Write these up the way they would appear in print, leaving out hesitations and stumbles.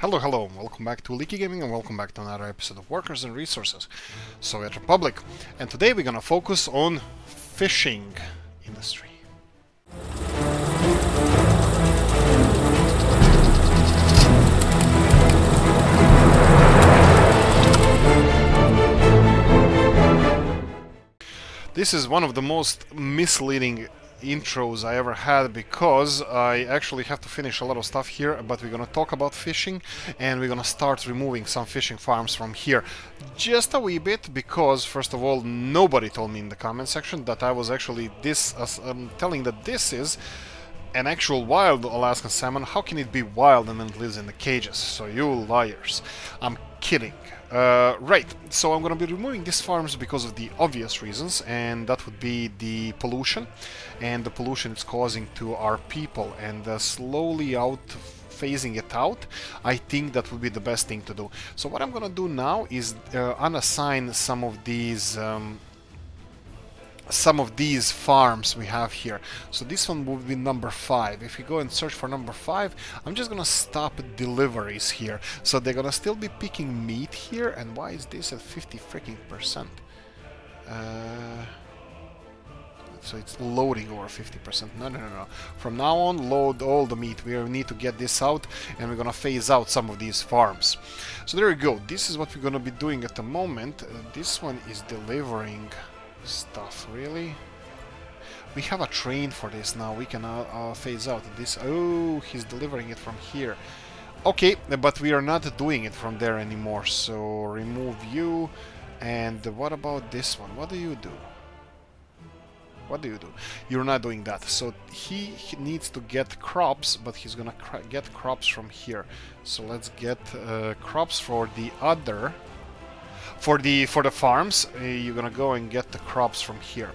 Hello, hello, welcome back to Oolykee Gaming and welcome back to another episode of Workers and Resources, Soviet Republic. And today we're gonna focus on fishing industry. This is one of the most misleading intros I ever had because I actually have to finish a lot of stuff here, but we're gonna talk about fishing and we're gonna start removing some fishing farms from here. Just a wee bit because, first of all, nobody told me in the comment section that I was actually telling that this is an actual wild Alaskan salmon. How can it be wild and then it lives in the cages? So you liars. I'm kidding. Right, so I'm gonna be removing these farms because of the obvious reasons, and that would be the pollution and the pollution it's causing to our people, and slowly phasing it out. I think that would be the best thing to do. So what I'm gonna do now is unassign some of these farms we have here. So this one will be number 5. If you go and search for number 5, I'm just gonna stop deliveries here. So they're gonna still be picking meat here. And why is this at 50 freaking percent? So it's loading over 50%. No. From now on, load all the meat. We need to get this out, and we're gonna phase out some of these farms. So there we go. This is what we're gonna be doing at the moment. This one is delivering stuff. Really? We have a train for this now. We can phase out this. Oh, he's delivering it from here. Okay, but we are not doing it from there anymore. So remove you. And what about this one? What do you do? What do you do? You're not doing that. So he needs to get crops, but he's gonna get crops from here. So let's get crops for the other. For the farms, you're gonna go and get the crops from here.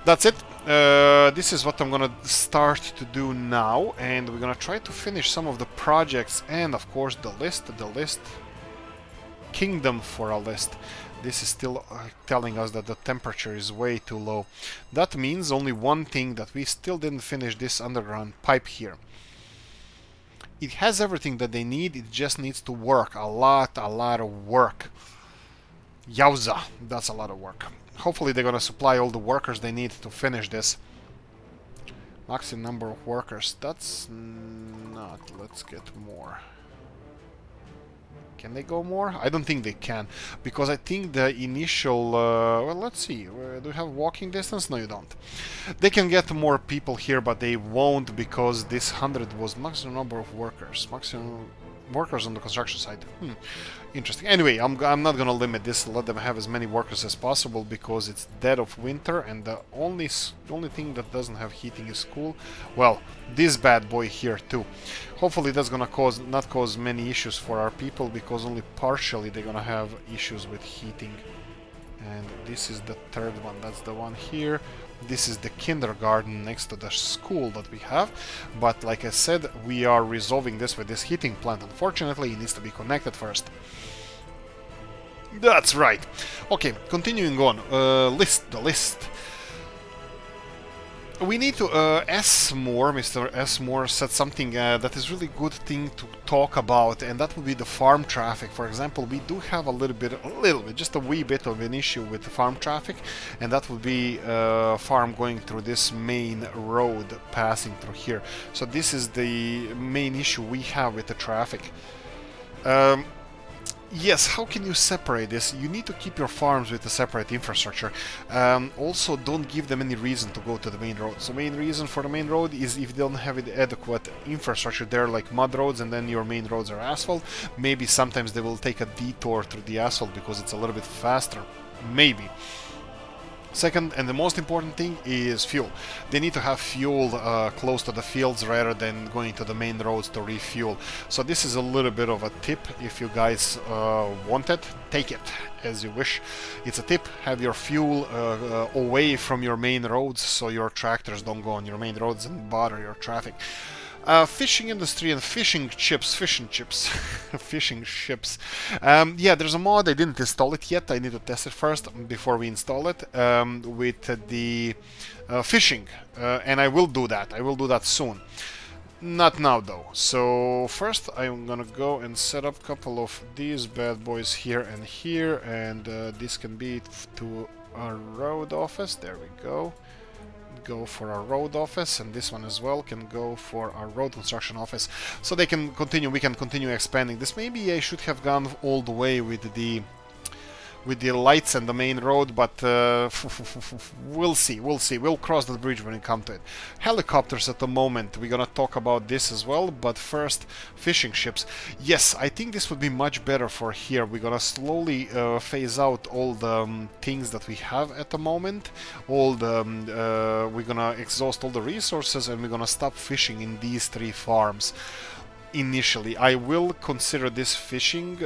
That's it. This is what I'm gonna start to do now, and we're gonna try to finish some of the projects and, of course, the list. Kingdom for a list. This is still telling us that the temperature is way too low. That means only one thing, that we still didn't finish this underground pipe here. It has everything that they need. It just needs to work. A lot of work. Yowza, that's a lot of work. Hopefully they're gonna supply all the workers they need to finish this. Maximum number of workers, that's not... Let's get more. Can they go more? I don't think they can, because I think the initial... well, let's see. Do you have walking distance? No, you don't. They can get more people here, but they won't, because this 100 was maximum number of workers. Maximum workers on the construction site. Interesting. Anyway, I'm not gonna limit this. Let them have as many workers as possible, because it's dead of winter, and the only thing that doesn't have heating is school. Well, this bad boy here too. Hopefully that's gonna not cause many issues for our people, because only partially they're gonna have issues with heating. And this is the third one. That's the one here. This is the kindergarten next to the school that we have. But like I said, we are resolving this with this heating plant. Unfortunately, it needs to be connected first. That's right. Okay, continuing on. The list. We need to, Mr. S. said something that is really good thing to talk about, and that would be the farm traffic. For example, we do have a little bit, just a wee bit of an issue with the farm traffic, and that would be farm going through this main road passing through here. So this is the main issue we have with the traffic. Yes, how can you separate this? You need to keep your farms with a separate infrastructure. Also, don't give them any reason to go to the main road. So main reason for the main road is if they don't have adequate infrastructure there, like mud roads, and then your main roads are asphalt. Maybe sometimes they will take a detour through the asphalt because it's a little bit faster. Maybe. Second, and the most important thing, is fuel. They need to have fuel close to the fields rather than going to the main roads to refuel. So this is a little bit of a tip. If you guys want it, take it as you wish. It's a tip. Have your fuel away from your main roads, so your tractors don't go on your main roads and bother your traffic. Fishing industry and fishing ships. Fishing ships. Yeah, there's a mod. I didn't install it yet. I need to test it first before we install it, with the fishing, and I will do that. I will do that soon. Not now though. So first I'm gonna go and set up a couple of these bad boys here, and this can be to our road office. There we go. Go for our road office, and this one as well can go for our road construction office. So they can continue. We can continue expanding this. Maybe I should have gone all the way with the lights and the main road, but we'll see, we'll cross the bridge when we come to it. Helicopters at the moment, we're gonna talk about this as well, but first, fishing ships. Yes, I think this would be much better for here. We're gonna slowly phase out all the things that we have at the moment. We're gonna exhaust all the resources, and we're gonna stop fishing in these 3 farms. Initially, I will consider this fishing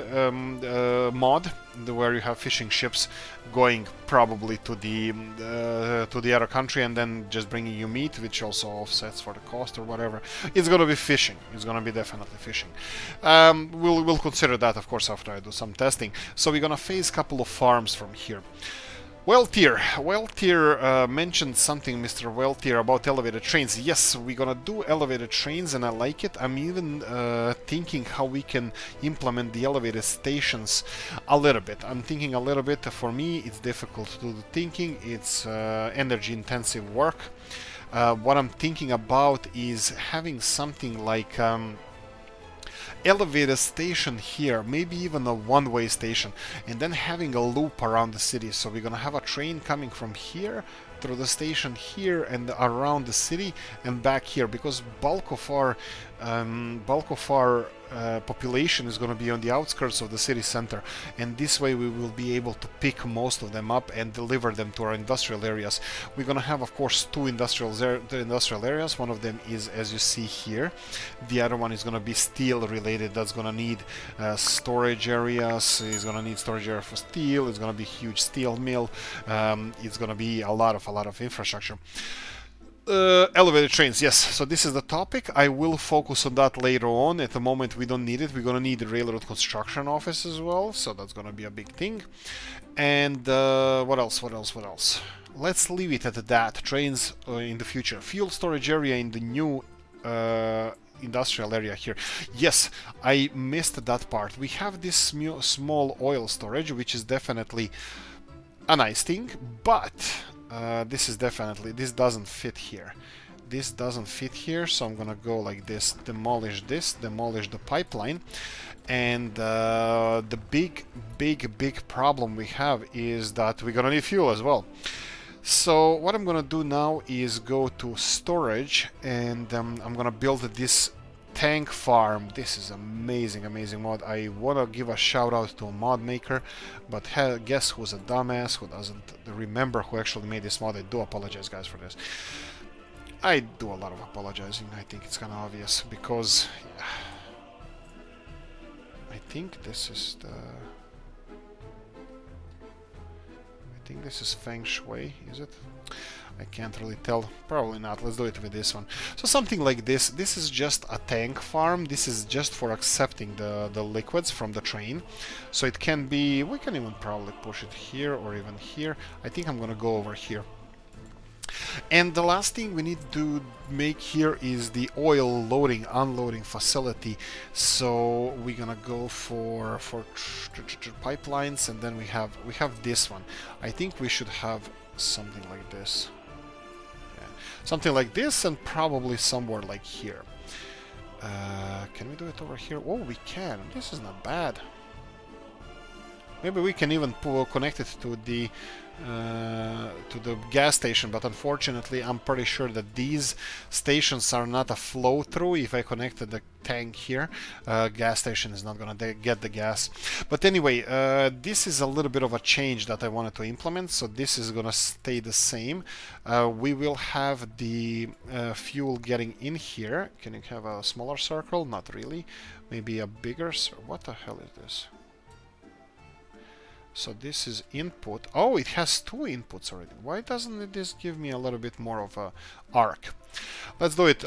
mod, where you have fishing ships going probably to the other country, and then just bringing you meat, which also offsets for the cost or whatever. It's gonna be fishing. It's gonna be definitely fishing. We'll consider that, of course, after I do some testing. So we're gonna phase a couple of farms from here. Weltier mentioned something, Mr. Weltier, about elevated trains. Yes, we're gonna do elevated trains, and I like it. I'm even thinking how we can implement the elevated stations a little bit. I'm thinking a little bit. For me, it's difficult to do the thinking. It's energy-intensive work. What I'm thinking about is having something like elevated station here, maybe even a one-way station, and then having a loop around the city. So we're gonna have a train coming from here through the station here and around the city and back here, because bulk of our population is going to be on the outskirts of the city center, and this way we will be able to pick most of them up and deliver them to our industrial areas. We're going to have, of course, 2 industrial areas. One of them is, as you see here. The other one is going to be steel related. That's going to need storage areas. It's going to need storage area for steel. It's going to be a huge steel mill. It's going to be a lot of infrastructure. Elevated trains, yes. So this is the topic. I will focus on that later on. At the moment, we don't need it. We're gonna need the railroad construction office as well, so that's gonna be a big thing. And what else? Let's leave it at that. Trains in the future. Fuel storage area in the new industrial area here. Yes, I missed that part. We have this small oil storage, which is definitely a nice thing, but this doesn't fit here. This doesn't fit here, so I'm gonna go like this, demolish the pipeline, and the big problem we have is that we're gonna need fuel as well. So what I'm gonna do now is go to storage, and I'm gonna build this tank farm. This is amazing mod. I wanna give a shout out to a mod maker, but guess who's a dumbass who doesn't remember who actually made this mod. I do apologize, guys, for this. I do a lot of apologizing. I think it's kind of obvious, because yeah, I think this is Feng Shui, is it? I can't really tell. Probably not. Let's do it with this one. So something like this. This is just a tank farm. This is just for accepting the liquids from the train. So it can be... We can even probably push it here or even here. I think I'm gonna go over here. And the last thing we need to make here is the oil loading, unloading facility. So we're gonna go for pipelines, and then we have this one. I think we should have something like this. Something like this, and probably somewhere like here. Can we do it over here? Oh, we can. This is not bad. Maybe we can even connect it to the gas station, but unfortunately I'm pretty sure that these stations are not a flow through. If I connected the tank here, gas station is not gonna get the gas. But anyway, this is a little bit of a change that I wanted to implement, so this is gonna stay the same. We will have the fuel getting in here. Can you have a smaller circle? Not really. Maybe a bigger circle. What the hell is this? So this is input. Oh, it has 2 inputs already. Why doesn't this give me a little bit more of a arc? Let's do it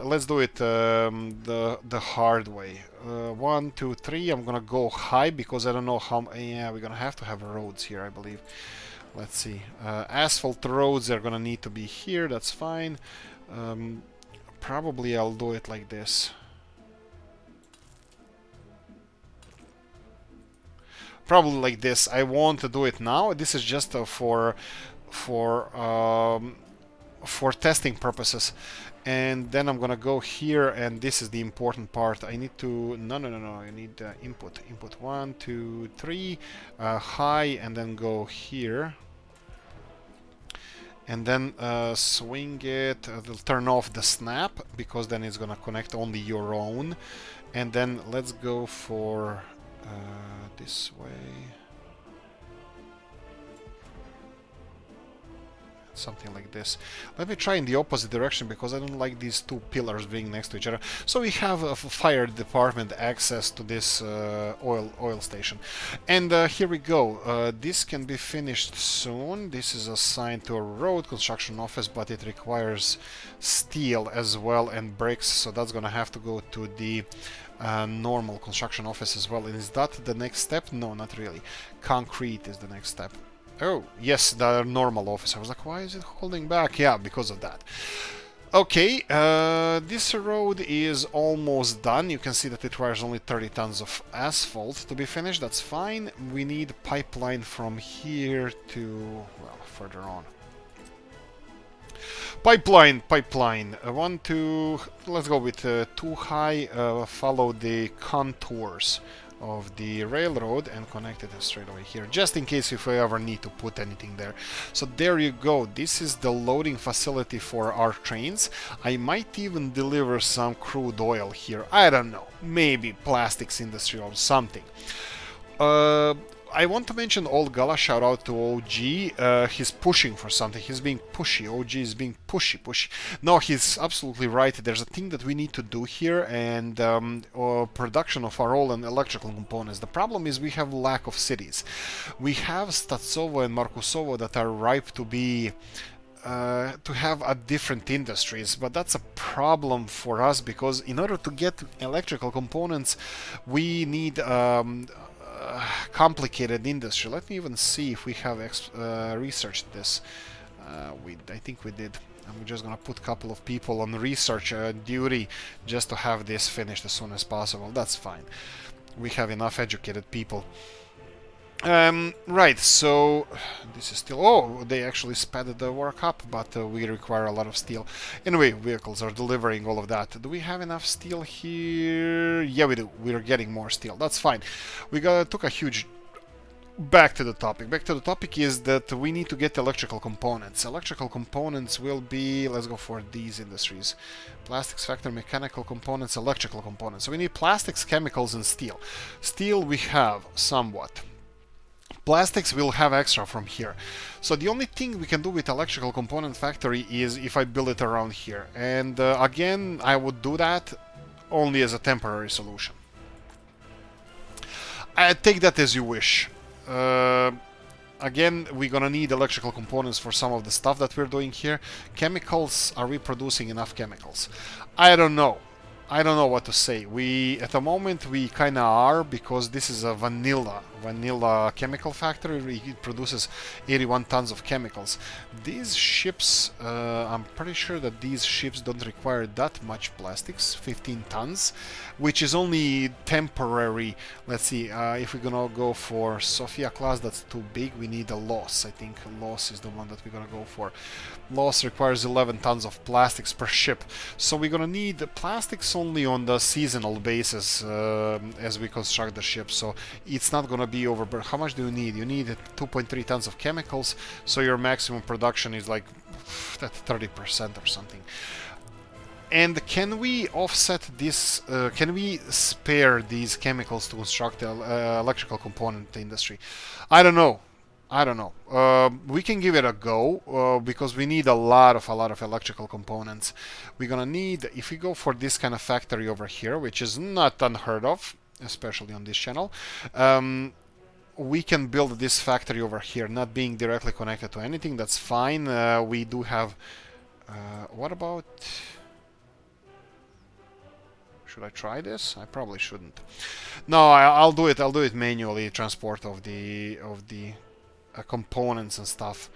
the hard way. 1, 2, 3. I'm gonna go high because I don't know how. Yeah, we're gonna have to have roads here, I believe. Let's see. Asphalt roads are gonna need to be here. That's fine. probably I'll do it like this. Probably like this. I want to do it now. This is just for testing purposes. And then I'm gonna go here, and this is the important part. I need to no. I need input 1 2 3 high, and then go here, and then swing it. It'll turn off the snap because then it's gonna connect only your own. And then let's go for this way. Something like this. Let me try in the opposite direction because I don't like these two pillars being next to each other. So we have a fire department access to this oil station. And here we go. This can be finished soon. This is assigned to a road construction office, but it requires steel as well and bricks, so that's gonna have to go to the normal construction office as well. And is that the next step? No, not really. Concrete is the next step. Oh, yes, the normal office. I was like, why is it holding back? Yeah, because of that. Okay, this road is almost done. You can see that it requires only 30 tons of asphalt to be finished. That's fine. We need pipeline from here to, well, further on. Pipeline. Let's go with 2 high. Follow the contours of the railroad and connect it straight away here, just in case if we ever need to put anything there. So there you go. This is the loading facility for our trains. I might even deliver some crude oil here. I don't know. Maybe plastics industry or something. I want to mention Old Gala, shout out to OG. He's pushing for something. He's being pushy. OG is being pushy. No, he's absolutely right. There's a thing that we need to do here, and production of our oil and electrical components. The problem is we have lack of cities. We have Statsovo and Markusovo that are ripe to be to have a different industries, but that's a problem for us because in order to get electrical components, we need complicated industry. Let me even see if we have researched this. I think we did. And we're just gonna put a couple of people on research duty just to have this finished as soon as possible. That's fine. We have enough educated people. Right, so this is still... Oh, they actually sped the work up, but we require a lot of steel. Anyway, vehicles are delivering all of that. Do we have enough steel here? Yeah, we do. We're getting more steel. That's fine. We took a huge... Back to the topic. Back to the topic is that we need to get electrical components. Electrical components will be... Let's go for these industries. Plastics, factory, mechanical components, electrical components. So we need plastics, chemicals, and steel. Steel we have somewhat. Plastics will have extra from here. So the only thing we can do with electrical component factory is if I build it around here. And again, I would do that only as a temporary solution. Take that as you wish. Again, we're gonna need electrical components for some of the stuff that we're doing here. Chemicals, are we producing enough chemicals? I don't know. I don't know what to say. At the moment we kinda are, because this is a vanilla chemical factory. It produces 81 tons of chemicals. These ships, I'm pretty sure that these ships don't require that much plastics, 15 tons, which is only temporary. Let's see, if we're gonna go for Sofia class, that's too big. We need a Loss. I think Loss is the one that we're gonna go for. Loss requires 11 tons of plastics per ship. So we're gonna need plastics only on the seasonal basis as we construct the ship. So it's not gonna be over. But how much do you need? You need 2.3 tons of chemicals. So your maximum production is like 30% or something. And can we offset this? Can we spare these chemicals to construct the electrical component industry? I don't know. We can give it a go because we need a lot of electrical components. We're gonna need, if we go for this kind of factory over here, which is not unheard of, especially on this channel, we can build this factory over here, not being directly connected to anything. That's fine. We do have. What about? Should I try this? I probably shouldn't. No, I'll do it. I'll do it manually. Transport of the components and stuff.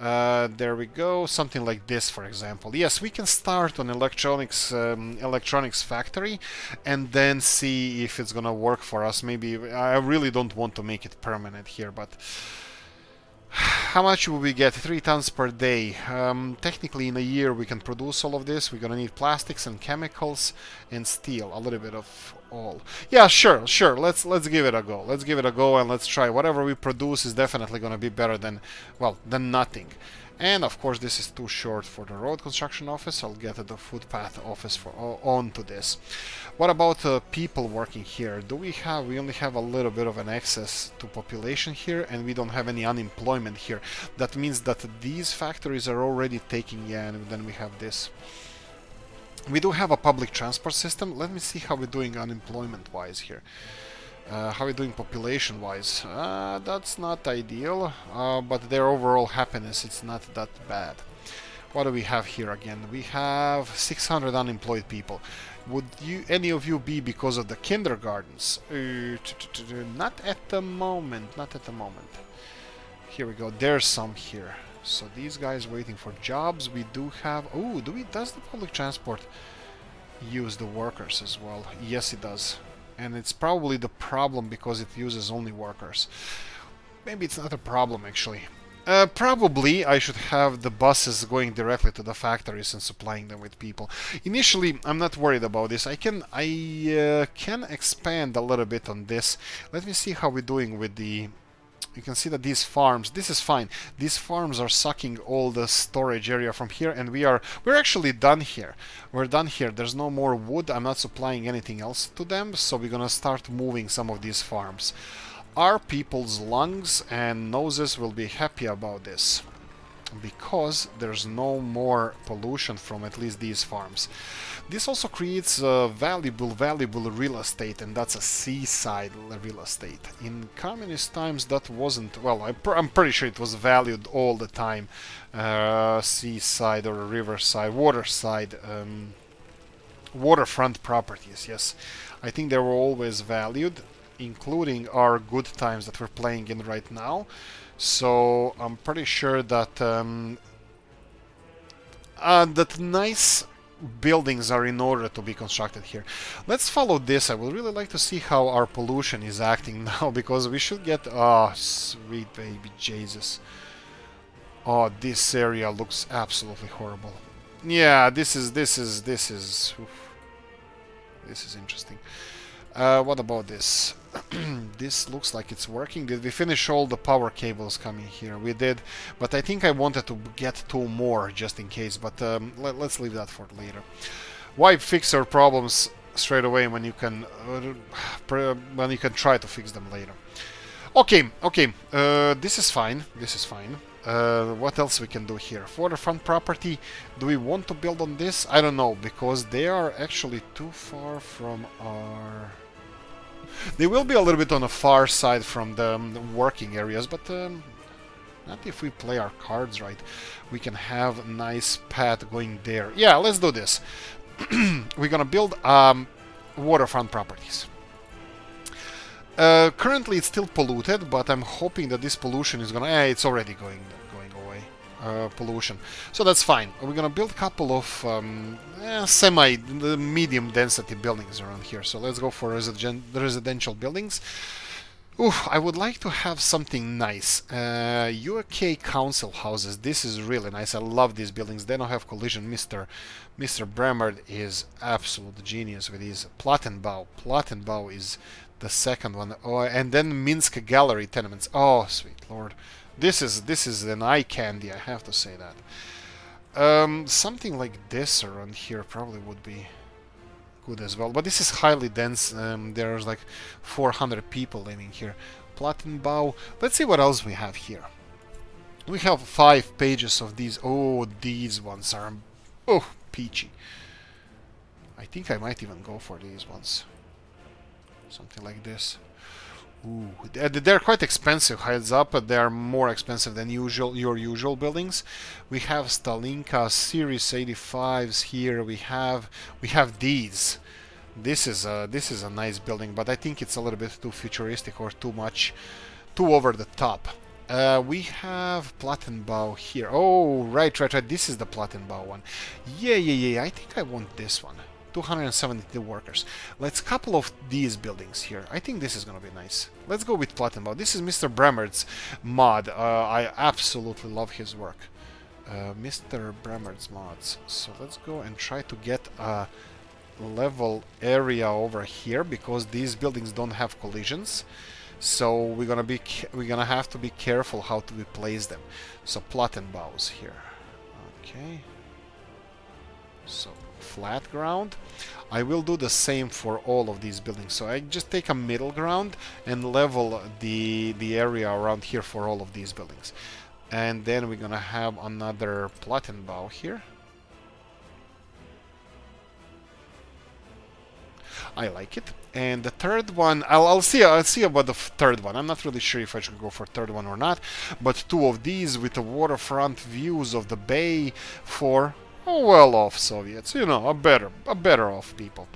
There we go, something like this, for example. Yes, we can start on electronics factory and then see if it's gonna work for us. Maybe I really don't want to make it permanent here, but how much will we get? 3 tons per day. Technically, in a year, we can produce all of this. We're gonna need plastics and chemicals and steel, a little bit of all. Yeah, sure. Let's give it a go. Let's give it a go and let's try. Whatever we produce is definitely gonna be better than, well, than nothing. And of course, this is too short for the road construction office. I'll get the footpath office for onto this. What about people working here? Do we have? We only have a little bit of an access to population here, and we don't have any unemployment here. That means that these factories are already taking. Yeah, and then we have this. We do have a public transport system. Let me see how we're doing unemployment-wise here. How are we doing population-wise? That's not ideal, but their overall happiness, it's not that bad. What do we have here again? We have 600 unemployed people. Would any of you be because of the kindergartens? Not at the moment, not at the moment. Here we go, there's some here. So these guys waiting for jobs. We do have... Oh, does the public transport use the workers as well? Yes, it does. And it's probably the problem because it uses only workers. Maybe it's not a problem, actually. Probably I should have the buses going directly to the factories and supplying them with people. Initially, I'm not worried about this. I can expand a little bit on this. Let me see how we're doing with the... You can see that these farms, this is fine. These farms are sucking all the storage area from here, and we're actually done here. We're done here. There's no more wood. I'm not supplying anything else to them, so we're gonna start moving some of these farms. Our people's lungs and noses will be happy about this, because there's no more pollution from at least these farms. This also creates valuable real estate, and that's a seaside real estate. In communist times that wasn't, well, I'm pretty sure it was valued all the time. Seaside or riverside, waterside, waterfront properties, yes. I think they were always valued, including our good times that we're playing in right now. So I'm pretty sure that that nice buildings are in order to be constructed here. Let's follow this. I would really like to see how our pollution is acting now, because we should get... Oh, sweet baby Jesus. Oh, this area looks absolutely horrible. Yeah, this is interesting. What about this? This looks like it's working. Did we finish all the power cables coming here? We did, but I think I wanted to get 2 more just in case, but let's leave that for later. Why fix our problems straight away when you can try to fix them later? Okay, this is fine. What else we can do here? Waterfront property. Do we want to build on this? I don't know, because they are actually too far from our... They will be a little bit on the far side from the working areas, but not if we play our cards right. We can have a nice path going there. Yeah, let's do this. We're gonna build waterfront properties. Currently it's still polluted, but I'm hoping that this pollution is gonna... it's already going away. Pollution. So that's fine. We're gonna build a couple of medium density buildings around here. So let's go for residential buildings. Oof, I would like to have something nice. UK council houses. This is really nice. I love these buildings. They don't have collision. Mr. Bramard is absolute genius with his Plattenbau. Plattenbau is the second one. Oh, and then Minsk Gallery tenements. Oh, sweet lord. This is an eye candy, I have to say that. Something like this around here probably would be good as well. But this is highly dense. There's like 400 people living here. Plattenbau. Let's see what else we have here. We have 5 pages of these. Oh, these ones are... Oh, peachy. I think I might even go for these ones. Something like this. Ooh, they're quite expensive, heads up, but they are more expensive than your usual buildings. We have Stalinka Series 85s here. We have these. This is a nice building, but I think it's a little bit too futuristic or too over the top. We have Plattenbau here. Oh, right. This is the Plattenbau one. Yeah. I think I want this one. 272 workers. Let's couple of these buildings here. I think this is gonna be nice. Let's go with Plattenbau. This is Mr. Bremert's mod. I absolutely love his work. Mr. Bremert's mods. So let's go and try to get a level area over here because these buildings don't have collisions. So we're gonna have to be careful how to place them. So Plattenbaus here. Okay. So flat ground. I will do the same for all of these buildings. So I just take a middle ground and level the area around here for all of these buildings. And then we're gonna have another Plattenbau here. I like it. And the third one, I'll see about the third one. I'm not really sure if I should go for third one or not. But two of these with the waterfront views of the bay for well-off Soviets, you know, a better off people.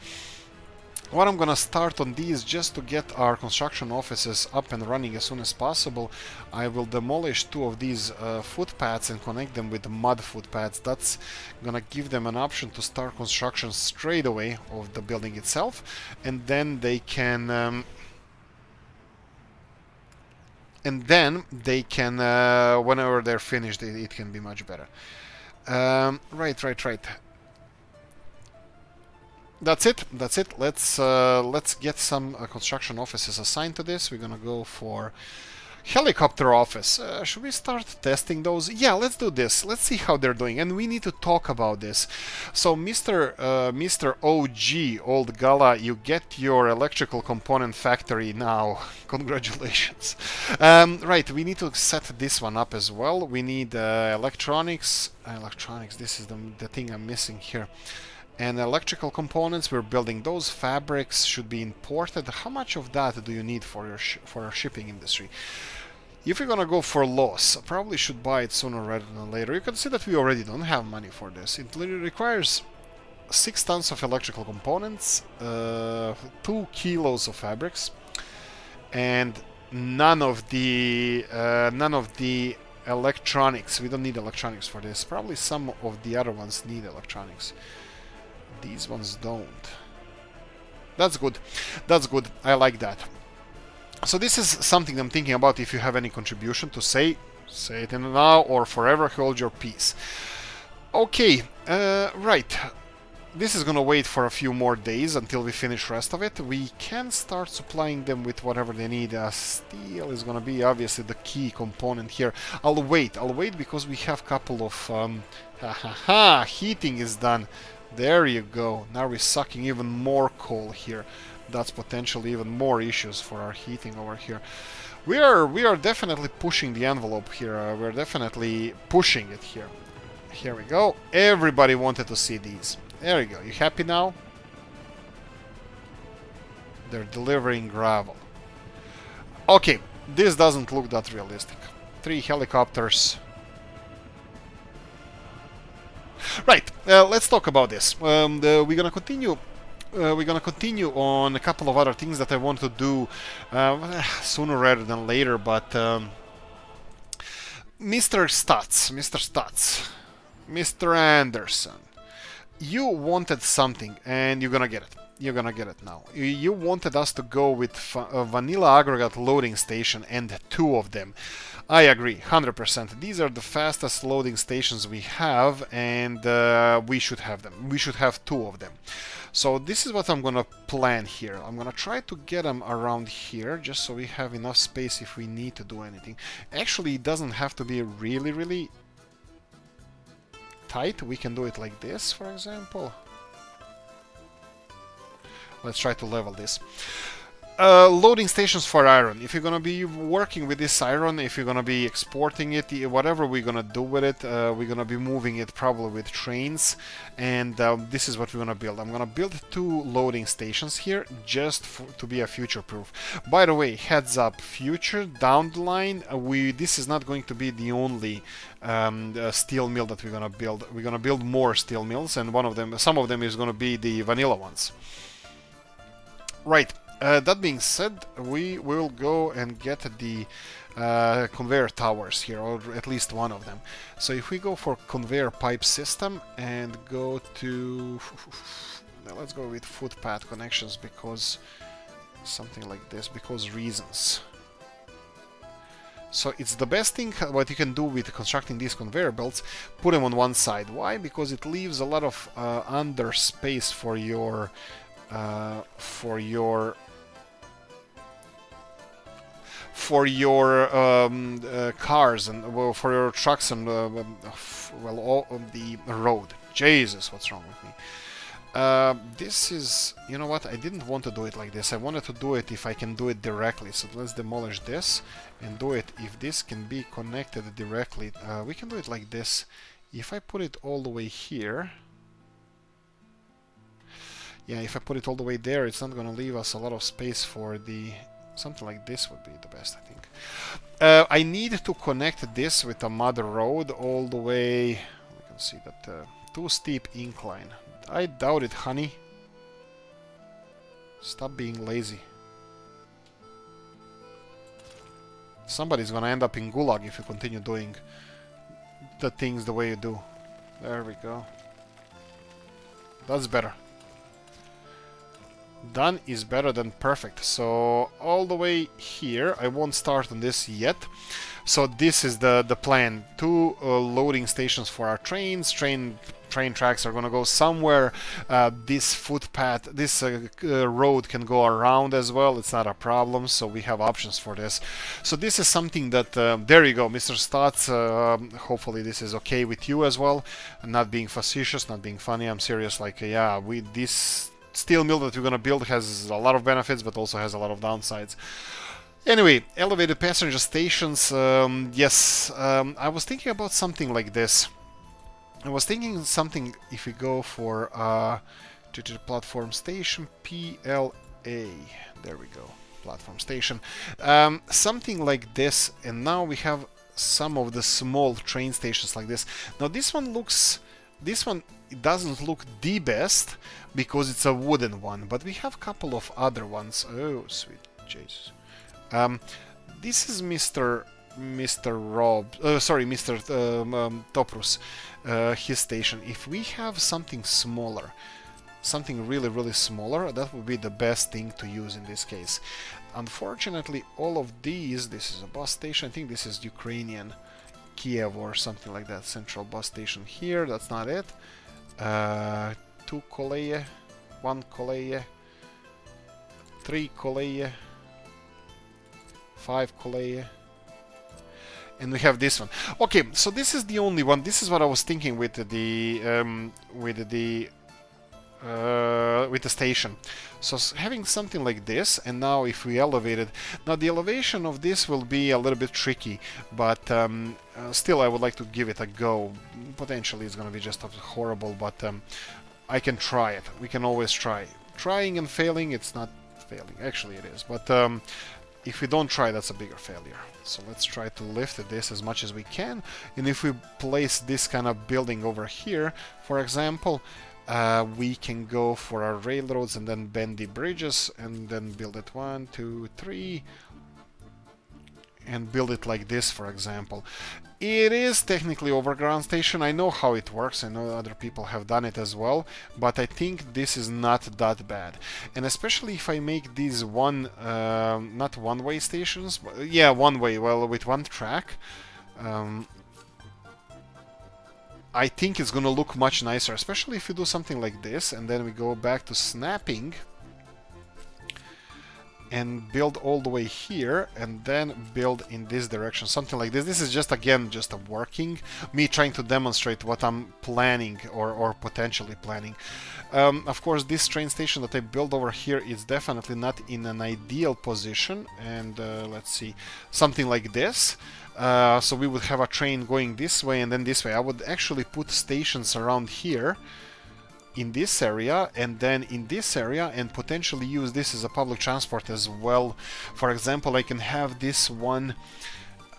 What I'm gonna start on these, just to get our construction offices up and running as soon as possible, I will demolish two of these footpaths and connect them with the mud footpaths. That's gonna give them an option to start construction straight away of the building itself, and then they can whenever they're finished, it can be much better. Right. That's it. Let's get some construction offices assigned to this. We're gonna go for helicopter office. Should we start testing those? Yeah, let's do this. Let's see how they're doing, and we need to talk about this. So, Mr. OG, Old Gala, you get your electrical component factory now. Congratulations. Right, we need to set this one up as well. We need electronics. Electronics. This is the thing I'm missing here. And electrical components, we're building those. Fabrics should be imported. How much of that do you need for our shipping industry? If you're gonna go for loss, I probably should buy it sooner rather than later. You can see that we already don't have money for this. It literally requires 6 tons of electrical components, 2 kilos of fabrics, and none of the electronics. We don't need electronics for this. Probably some of the other ones need electronics. These ones don't. That's good. I like that. So this is something I'm thinking about. If you have any contribution to say it in now or forever hold your peace. Okay, right. This is gonna wait for a few more days until we finish rest of it. We can start supplying them with whatever they need. Steel is gonna be obviously the key component here. I'll wait because we have a couple of heating is done. There you go. Now we're sucking even more coal here. That's potentially even more issues for our heating over here. We are definitely pushing the envelope here. We're definitely pushing it here. Here we go. Everybody wanted to see these. There you go. You happy now? They're delivering gravel. Okay, this doesn't look that realistic. 3 helicopters. Right, let's talk about this. We're gonna continue. We're gonna continue on a couple of other things that I want to do sooner rather than later. But Mr. Stutz, Mr. Anderson, you wanted something, and you're gonna get it. You're gonna get it now. You wanted us to go with a vanilla aggregate loading station and 2 of them. I agree, 100%. These are the fastest loading stations we have, and we should have them. We should have 2 of them. So this is what I'm gonna plan here. I'm gonna try to get them around here, just so we have enough space if we need to do anything. Actually, it doesn't have to be really tight. We can do it like this, for example. Let's try to level this. Loading stations for iron. If you're gonna be working with this iron, if you're gonna be exporting it, whatever we're gonna do with it, we're gonna be moving it probably with trains, and this is what we're gonna build. I'm gonna build 2 loading stations here just to be a future-proof. By the way, heads up, future down the line, this is not going to be the only steel mill that we're gonna build. We're gonna build more steel mills, and some of them is gonna be the vanilla ones. Right. That being said, we will go and get the conveyor towers here, or at least one of them. So if we go for conveyor pipe system and go to... let's go with footpath connections, because something like this, because reasons. So it's the best thing what you can do with constructing these conveyor belts. Put them on one side. Why? Because it leaves a lot of under space for your cars and for your trucks and well, all on the road. Jesus, what's wrong with me? This is, you know what, I didn't want to do it like this. I wanted to do it if I can do it directly. So let's demolish this and do it if this can be connected directly. We can do it like this. If I put it all the way here, yeah, if I put it all the way there, it's not going to leave us a lot of space for the... Something like this would be the best, I think. I need to connect this with a mother road all the way. We can see that too steep incline. I doubt it, honey. Stop being lazy. Somebody's gonna end up in Gulag if you continue doing the things the way you do. There we go. That's better. Done is better than perfect. So all the way here, I won't start on this yet. So this is the plan. 2 loading stations for our trains. Train tracks are gonna go somewhere. This footpath, this road can go around as well. It's not a problem. So we have options for this. So this is something that there you go, Mr. Stotts. Hopefully this is okay with you as well. I'm not being facetious, not being funny. I'm serious. Like yeah, this steel mill that we're gonna build has a lot of benefits, but also has a lot of downsides. Anyway, elevated passenger stations. Yes, I was thinking about something like this. I was thinking something if we go for platform station, PLA. There we go, platform station. Something like this, and now we have some of the small train stations like this. Now this one looks... This one, it doesn't look the best because it's a wooden one, but we have a couple of other ones. Oh, sweet Jesus. This is Mr. Toprus, his station. If we have something smaller, something really smaller, that would be the best thing to use in this case. Unfortunately, all of these, this is a bus station, I think this is Ukrainian, Kiev or something like that, central bus station here, that's not it. 2 koleje, 1 koleje, 3 koleje, 5 koleje, and we have this one. Okay, so this is the only one. This is what I was thinking with the station. So having something like this, and now if we elevate it, now the elevation of this will be a little bit tricky, but still I would like to give it a go. Potentially it's going to be just horrible, but I can try it. We can always try. Trying and failing, it's not failing. Actually it is, but if we don't try, that's a bigger failure. So let's try to lift this as much as we can, and if we place this kind of building over here, for example, we can go for our railroads and then bend the bridges and then build it 1, 2, 3 and build it like this, for example. It is technically overground station. I know how it works. I know other people have done it as well, but I think this is not that bad. And especially if I make these not one-way stations, but yeah, one-way, well, with one track. I think it's gonna look much nicer, especially if you do something like this, and then we go back to snapping and build all the way here, and then build in this direction, something like this. This is just, again, just a working, me trying to demonstrate what I'm planning or potentially planning. Of course, this train station that I build over here is definitely not in an ideal position, and let's see, something like this. So we would have a train going this way and then this way. I would actually put stations around here in this area and then in this area, and potentially use this as a public transport as well. For example, I can have this one...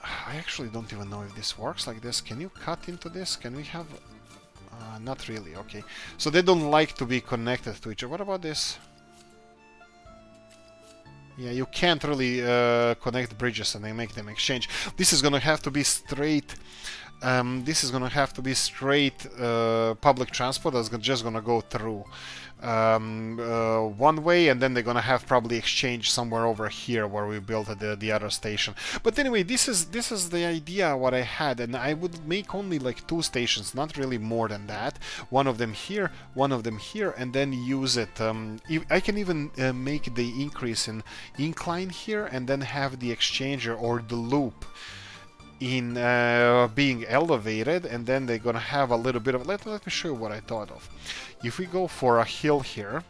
I actually don't even know if this works like this. Can you cut into this? Can we have... not really, okay. So they don't like to be connected to each other. What about this? Yeah, you can't really connect bridges and then make them exchange. This is gonna have to be straight. This is gonna have to be straight public transport that's just gonna go through one way, and then they're gonna have probably exchange somewhere over here where we built the other station. But anyway, this is the idea what I had, and I would make only like 2 stations, not really more than that. One of them here, one of them here, and then use it. I can even make the increase in incline here, and then have the exchanger or the loop in being elevated, and then they're gonna have a little bit of let me show you what I thought of. If we go for a hill here,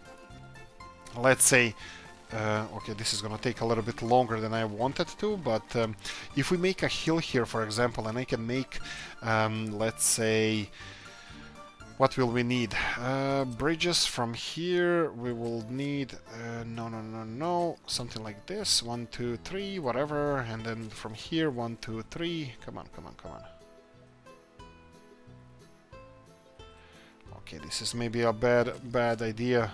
let's say okay, this is gonna take a little bit longer than I wanted to, but if we make a hill here, for example, and I can make let's say, what will we need? Bridges from here. We will need no, something like this. 1, 2, 3, whatever, and then from here 1, 2, 3. Come on. Okay, this is maybe a bad idea.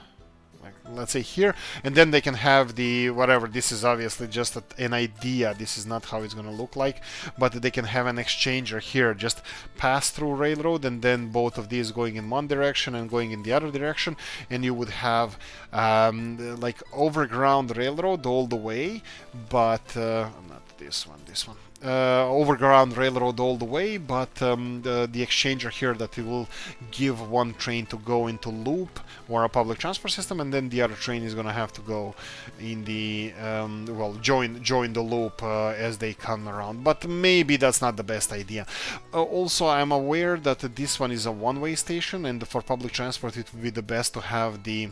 Like, let's say here, and then they can have the whatever. This is obviously just an idea. This is not how it's gonna look like, but they can have an exchanger here, just pass through railroad, and then both of these going in one direction and going in the other direction, and you would have like overground railroad all the way, but not this one. Overground railroad all the way, but the exchanger here that it will give one train to go into loop or a public transport system, and then the other train is gonna have to go in the well, join the loop as they come around. But maybe that's not the best idea. Also, I'm aware that this one is a one-way station, and for public transport it would be the best to have the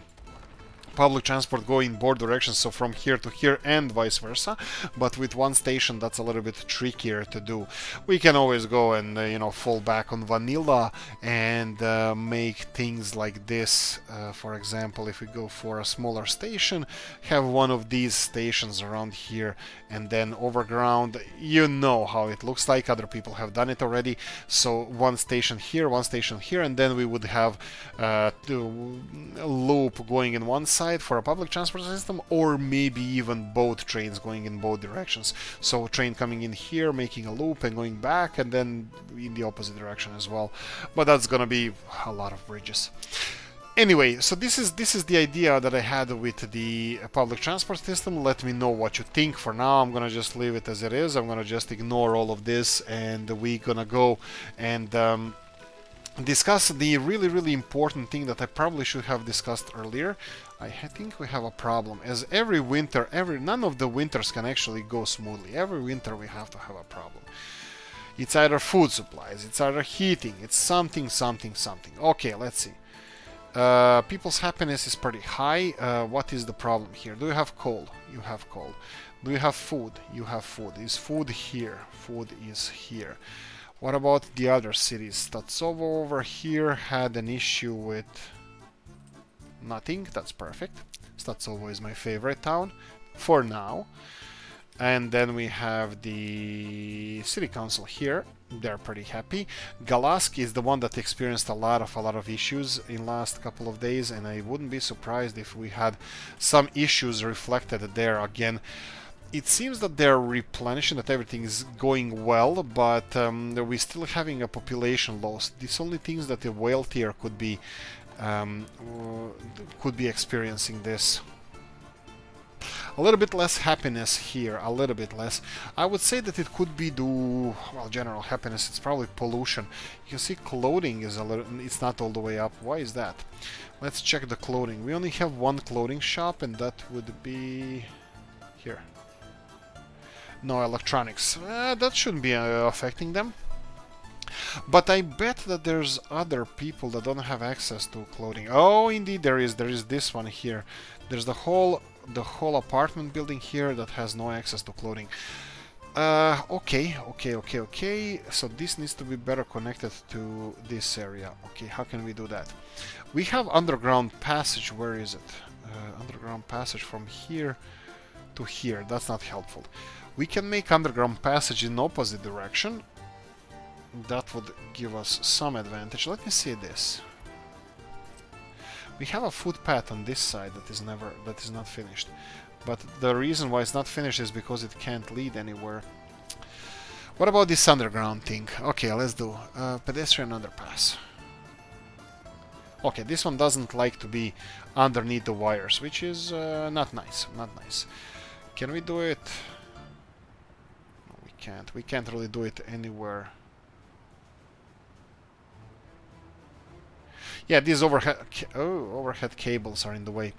public transport go in both directions, so from here to here and vice versa. But with one station, that's a little bit trickier to do. We can always go and fall back on vanilla and make things like this. For example, if we go for a smaller station, have one of these stations around here, and then overground. You know how it looks like. Other people have done it already. So one station here, and then we would have a loop going in one side for a public transport system, or maybe even both trains going in both directions. So train coming in here, making a loop and going back, and then in the opposite direction as well. But that's gonna be a lot of bridges. Anyway, so this is the idea that I had with the public transport system. Let me know what you think. For now, I'm gonna just leave it as it is. I'm gonna just ignore all of this, and we're gonna go and discuss the really important thing that I probably should have discussed earlier. I think we have a problem, as every winter, none of the winters can actually go smoothly. Every winter we have to have a problem. It's either food supplies, it's either heating, it's something. Okay, let's see. People's happiness is pretty high. What is the problem here? Do you have coal? You have coal. Do you have food? You have food. Is food here? Food is here. What about the other cities? Statsovo over here had an issue with nothing. That's perfect. Statsovo is my favorite town for now. And then we have the city council here. They're pretty happy. Galask is the one that experienced a lot of issues in last couple of days, and I wouldn't be surprised if we had some issues reflected there again. It seems that they're replenishing, that everything is going well, but we're still having a population loss. These only things that the whale tier could be experiencing this. A little bit less happiness here, a little bit less. I would say that it could be due, well, general happiness. It's probably pollution. You can see clothing is it's not all the way up. Why is that? Let's check the clothing. We only have one clothing shop, and that would be here. No electronics. That shouldn't be affecting them. But I bet that there's other people that don't have access to clothing. Oh, indeed there is. There is this one here. There's the whole apartment building here that has no access to clothing. Okay. So this needs to be better connected to this area. Okay, how can we do that? We have underground passage. Where is it? Underground passage from here to here. That's not helpful. We can make underground passage in opposite direction. That would give us some advantage. Let me see this. We have a footpath on this side that is not finished. But the reason why it's not finished is because it can't lead anywhere. What about this underground thing? Okay, let's do pedestrian underpass. Okay, this one doesn't like to be underneath the wires, which is not nice, not nice. Can we do it? No, we can't. We can't really do it anywhere. Yeah, these overhead cables are in the way.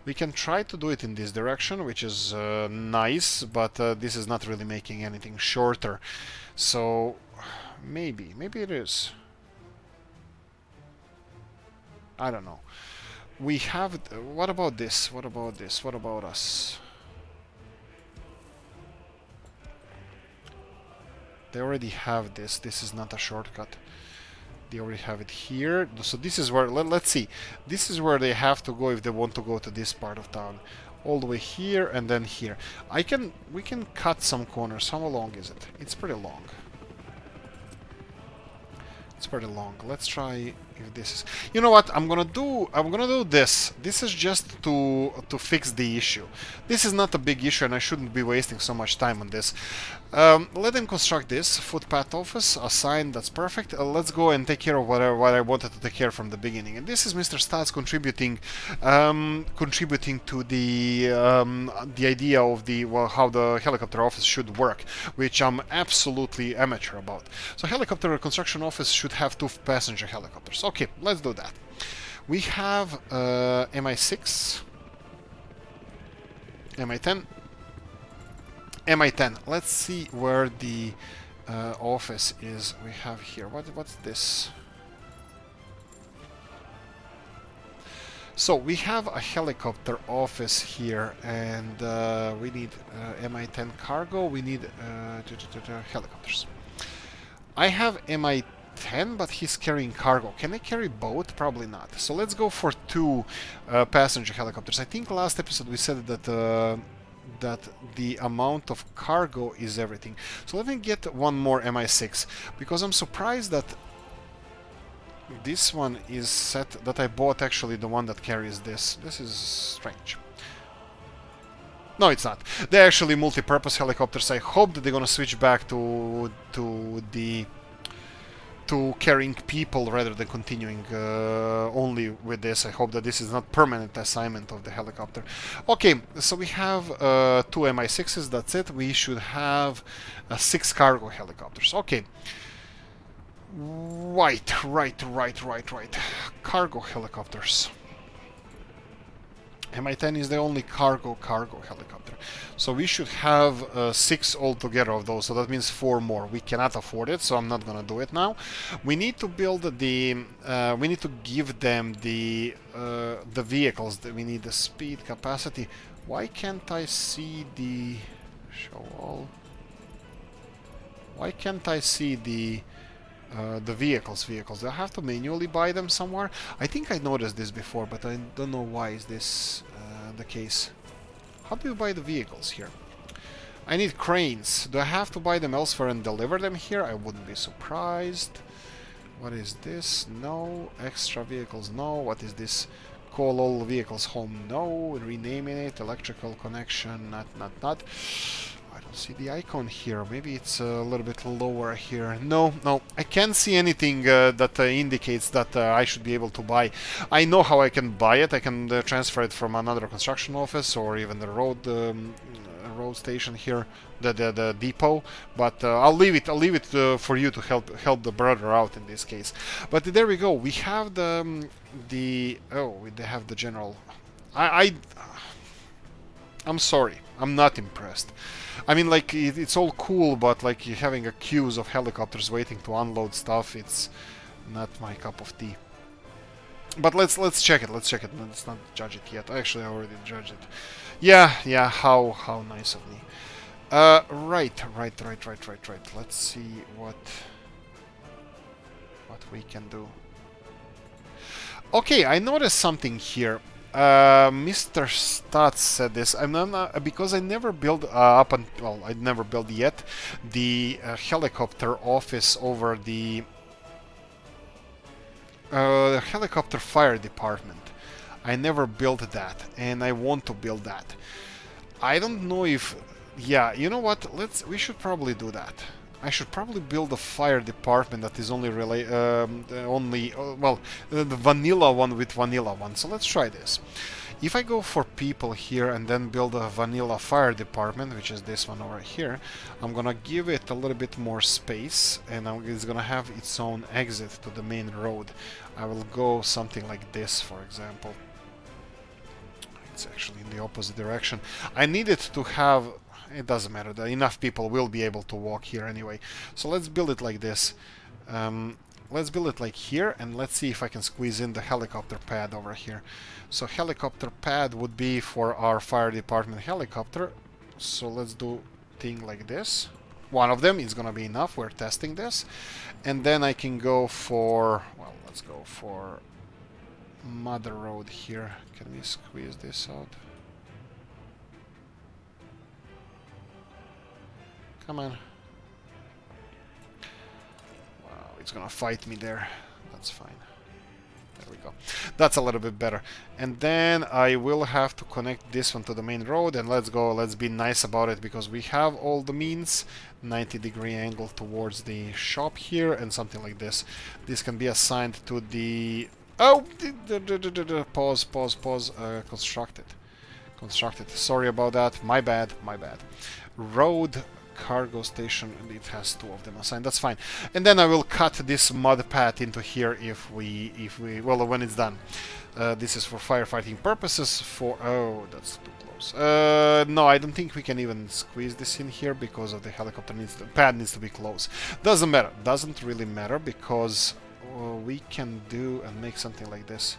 We can try to do it in this direction, which is nice, but this is not really making anything shorter. So maybe it is. I don't know. We have... what about this? What about this? What about us? They already have this. This is not a shortcut. They already have it here. So this is where... let's see. This is where they have to go if they want to go to this part of town. All the way here and then here. We can cut some corners. How long is it? It's pretty long. It's pretty long. Let's try if this is... You know what? I'm gonna do this. This is just to fix the issue. This is not a big issue and I shouldn't be wasting so much time on this. Let them construct this footpath office, a sign. That's perfect. Let's go and take care of what I wanted to take care from the beginning. And this is Mr. Stats contributing to the idea of how the helicopter office should work, which I'm absolutely amateur about. So helicopter construction office should have 2 passenger helicopters. Okay, let's do that. We have MI6, MI10, MI10. Let's see where the office is. We have here. What's this? So we have a helicopter office here, and we need MI10 cargo. We need helicopters. I have MI10, but he's carrying cargo. Can I carry both? Probably not. So let's go for 2 passenger helicopters. I think last episode we said that that the amount of cargo is everything. So let me get one more MI6, because I'm surprised that this one is set, that I bought actually the one that carries this. This is strange. No, it's not. They're actually multi-purpose helicopters. I hope that they're gonna switch back to carrying people rather than continuing only with this. I hope that this is not permanent assignment of the helicopter. Okay, so we have 2 MI6s. That's it. We should have 6 cargo helicopters. Okay. Right. Cargo helicopters. MI10 is the only cargo helicopter. So we should have 6 altogether of those, so that means 4 more. We cannot afford it, so I'm not gonna do it now. We need to build the... we need to give them the vehicles. We need the speed, capacity. Why can't I see the... show all? Why can't I see the vehicles? Do I have to manually buy them somewhere? I think I noticed this before, but I don't know why is this the case. How do you buy the vehicles here? I need cranes. Do I have to buy them elsewhere and deliver them here? I wouldn't be surprised. What is this? No. Extra vehicles? No. What is this? Call all vehicles home? No. Renaming it? Electrical connection? Not. I don't see the icon here. Maybe it's a little bit lower here. No, I can't see anything that indicates that I should be able to buy. I know how I can buy it. I can transfer it from another construction office or even the road station here, the depot. But I'll leave it for you to help the brother out in this case. But there we go. We have they have the general. I'm sorry. I'm not impressed. I mean, like, it's all cool, but like you're having a queues of helicopters waiting to unload stuff. It's not my cup of tea. But let's check it. Let's not judge it yet. Actually, I already judged it. Yeah. How nice of me. Right. Let's see what we can do. Okay, I noticed something here. Mr. Stats said this. I'm not, because I never built I never built yet the helicopter office over the helicopter fire department. I never built that, and I want to build that. I don't know if... Yeah, you know what? We should probably do that. I should probably build a fire department that is only the vanilla one with vanilla one. So let's try this. If I go for people here and then build a vanilla fire department, which is this one over here, I'm gonna give it a little bit more space, and it's gonna have its own exit to the main road. I will go something like this, for example. It's actually in the opposite direction. I need it to have... It doesn't matter, enough people will be able to walk here anyway. So let's build it like this. Let's build it like here, and let's see if I can squeeze in the helicopter pad over here. So helicopter pad would be for our fire department helicopter. So let's do thing like this. One of them is gonna be enough, we're testing this. And then I can go for... Well, let's go for Mother Road here. Can we squeeze this out? Come on. Wow, it's gonna fight me there. That's fine. There we go. That's a little bit better. And then I will have to connect this one to the main road, and let's go. Let's be nice about it because we have all the means. 90-degree angle towards the shop here, and something like this. This can be assigned to the... Oh! Pause. Constructed. Sorry about that. My bad. Road... cargo station, and it has two of them assigned. That's fine. And then I will cut this mud path into here if we well, when it's done. This is for firefighting purposes. Oh, that's too close. No, I don't think we can even squeeze this in here because of the helicopter pad needs to be close. Doesn't matter. Doesn't really matter because we can do and make something like this.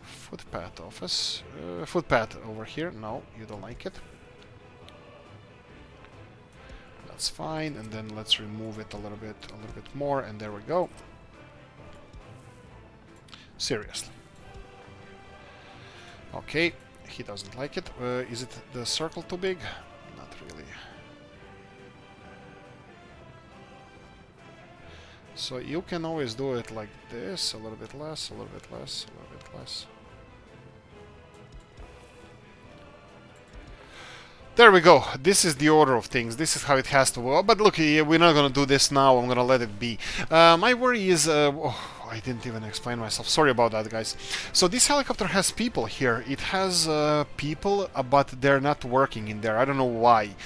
Footpath office. Footpath over here. No, you don't like it. That's fine, and then let's remove it a little bit more, and there we go. Seriously. Okay, he doesn't like it. Is it the circle too big? Not really. So you can always do it like this, a little bit less, a little bit less, a little bit less. There we go. This is the order of things. This is how it has to go. But look, we're not going to do this now. I'm going to let it be. My worry is... oh, I didn't even explain myself. Sorry about that, guys. So this helicopter has people here. It has people, but they're not working in there. I don't know why.